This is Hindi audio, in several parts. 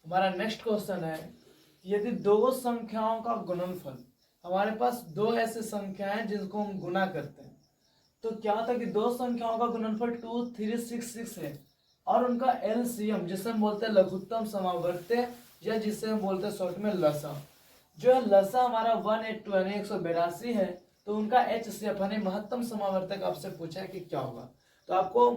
हमारा नेक्स्ट क्वेश्चन है, यदि दो संख्याओं का गुणनफल, हमारे पास दो ऐसे संख्या हैं जिनको हम गुना करते हैं, तो क्या होता है कि दो संख्याओं का गुणनफल 2366 है और उनका एलसीएम जिसे हम बोलते हैं लघुत्तम समावर्त्य या जिसे हम बोलते हैं शॉर्ट में लसा, जो है लसा हमारा 182 यानी 182 है, तो उनका एचसीएफ यानी महत्तम समावर्तक आपसे पूछा है कि क्या होगा। तो आपको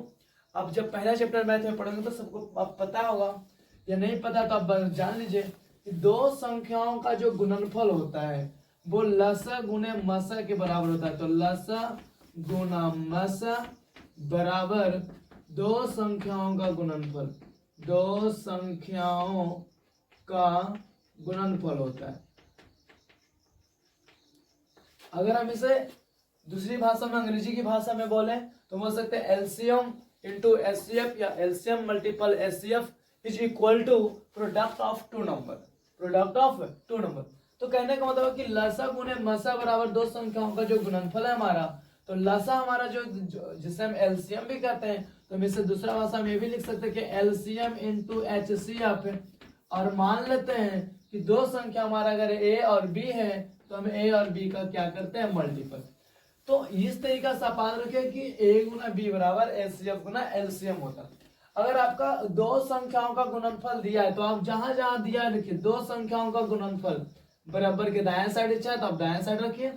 अब जब पहला चैप्टर मैथ में पढ़ोगे तो सबको अब पता होगा, या नहीं पता तो आप जान लीजिए कि दो संख्याओं का जो गुणनफल होता है वो लसा गुने मसा के बराबर होता है। तो लसा गुना मसा बराबर दो संख्याओं का गुणनफल, दो संख्याओं का गुणनफल होता है। अगर हम इसे दूसरी भाषा में, अंग्रेजी की भाषा में बोले तो बोल सकते हैं एलसीएम इंटू एचसीएफ या LCM multiple HCF is equal to product of two number, product of two number. तो कहने का मतलब कि लसा गुने मसा बराबर दो संख्याओं का जो गुणनफल है हमारा, तो लसा हमारा जो जिसे हम एलसीएम भी कहते हैं, तो हम इसे दूसरा भाषा में भी लिख सकते हैं कि एलसीएम इंटू एचसीएफ। और मान लेते हैं कि दो संख्या हमारा अगर ए और बी है तो हम ए और बी का क्या करते हैं, मल्टीपल। तो इस तरीका से आप याद रखें कि ए गुना बी बराबर एचसीएफ गुना एलसीएम होता है। अगर आपका दो संख्याओं का गुणनफल दिया है तो आप जहां जहां दिया है लिखिए दो संख्याओं का गुणनफल बराबर के दाएं साइड इच्छा है तो आप दाएं साइड रखिए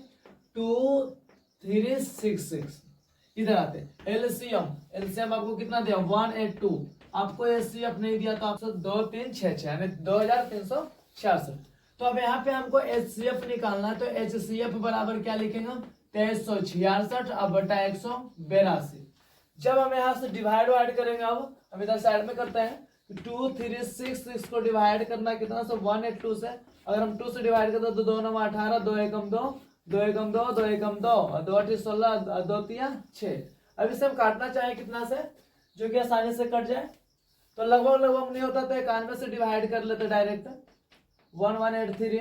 2366। इधर आते एलसीएम, एलसीएम आपको कितना दिया 182, आपको एचसीएफ नहीं दिया तो आपको 2366 यानी 2366। तो अब यहाँ पे हमको एचसीएफ निकालना है, तो एचसीएफ बराबर क्या लिखेंगे 2366 अब बटा 182। जब हम यहाँ से डिवाइड करेंगे, अब हम इधर साइड में करते हैं 2366 को डिवाइड करना कितना से 182 से, अगर हम 2 से डिवाइड करते तो 2 9 18, 2 एकम 2, 2 एकम 2, 2 एकम 2 और 2 8 16, 2 3 6। अब इसे हम काटना चाहें कितना से जो कि आसानी से कट जाए, तो लगभग नहीं होता तो 91 से डिवाइड कर लेते डायरेक्ट 1183।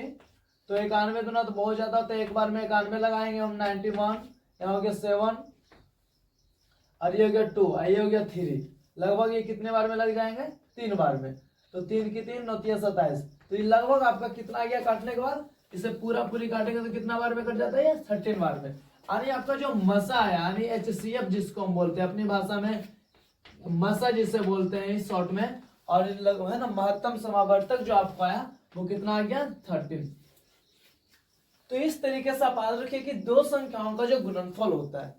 तो 91 दुना तो बहुत ज्यादा होता है, एक बार में 91 लगाएंगे हम 91, यहाँ हो गया 7 और ये हो गया 2, ये हो गया 3। लगभग ये कितने बार में लग जाएंगे, 3 बार में। तो 3 की 3 9 27, तो ये लगभग आपका कितना आ गया काटने के बाद, इसे पूरी काटेंगे तो कितना बार में कट जाता है, 13 बार में। यानी आपका जो मसा है यानी एचसीएफ जिसको हम बोलते हैं अपनी भाषा में मसा जिसे बोलते हैं शॉर्ट में, और है ना महत्तम समावर्तक जो आपको आया वो कितना आ गया 13। तो इस तरीके से आप याद रखिए कि दो संख्याओं का जो गुणनफल होता है,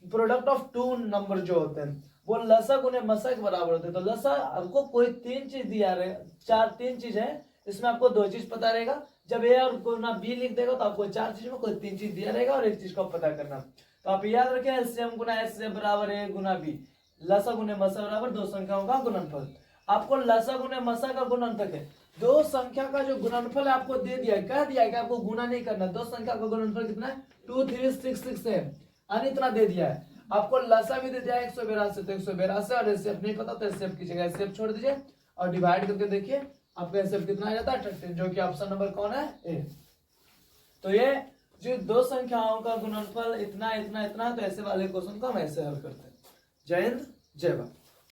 प्रोडक्ट ऑफ टू नंबर जो होते हैं वो लसा गुने मसा के बराबर होते हैं। तो लसा आपको कोई 3 चीज दिया रहेगा, 3 चीज है, इसमें आपको 2 चीज पता रहेगा। जब ए और गुना बी लिख देगा तो आपको 4 चीज में कोई 3 चीज दिया रहेगा और एक चीज को पता करना। तो आप याद रखें एलसीएम गुना एचसीएफ बराबर ए गुना बी, लसा गुने मसा बराबर दो संख्याओं का गुणनफल। आपको लसा गुने मसा का गुणनफल है, दो संख्या का जो गुणनफल आपको दे दिया, कह दिया कि आपको गुना नहीं करना, दो संख्या का गुणनफल कितना है 2366 है, यानी इतना दे दिया है। आपको लसा भी दे दिया 182, तो 182 और एचसीएफ नहीं पता तो एचसीएफ की जगह एचसीएफ छोड़ दीजिए और डिवाइड करके देखिए आपका एचसीएफ कितना आ जाता है 13, जो कि ऑप्शन नंबर कौन है ए। तो ये जो दो संख्याओं का गुणनफल इतना इतना इतना, तो ऐसे वाले क्वेश्चन को हम ऐसे हल करते हैं। जय हिंद जय भारत।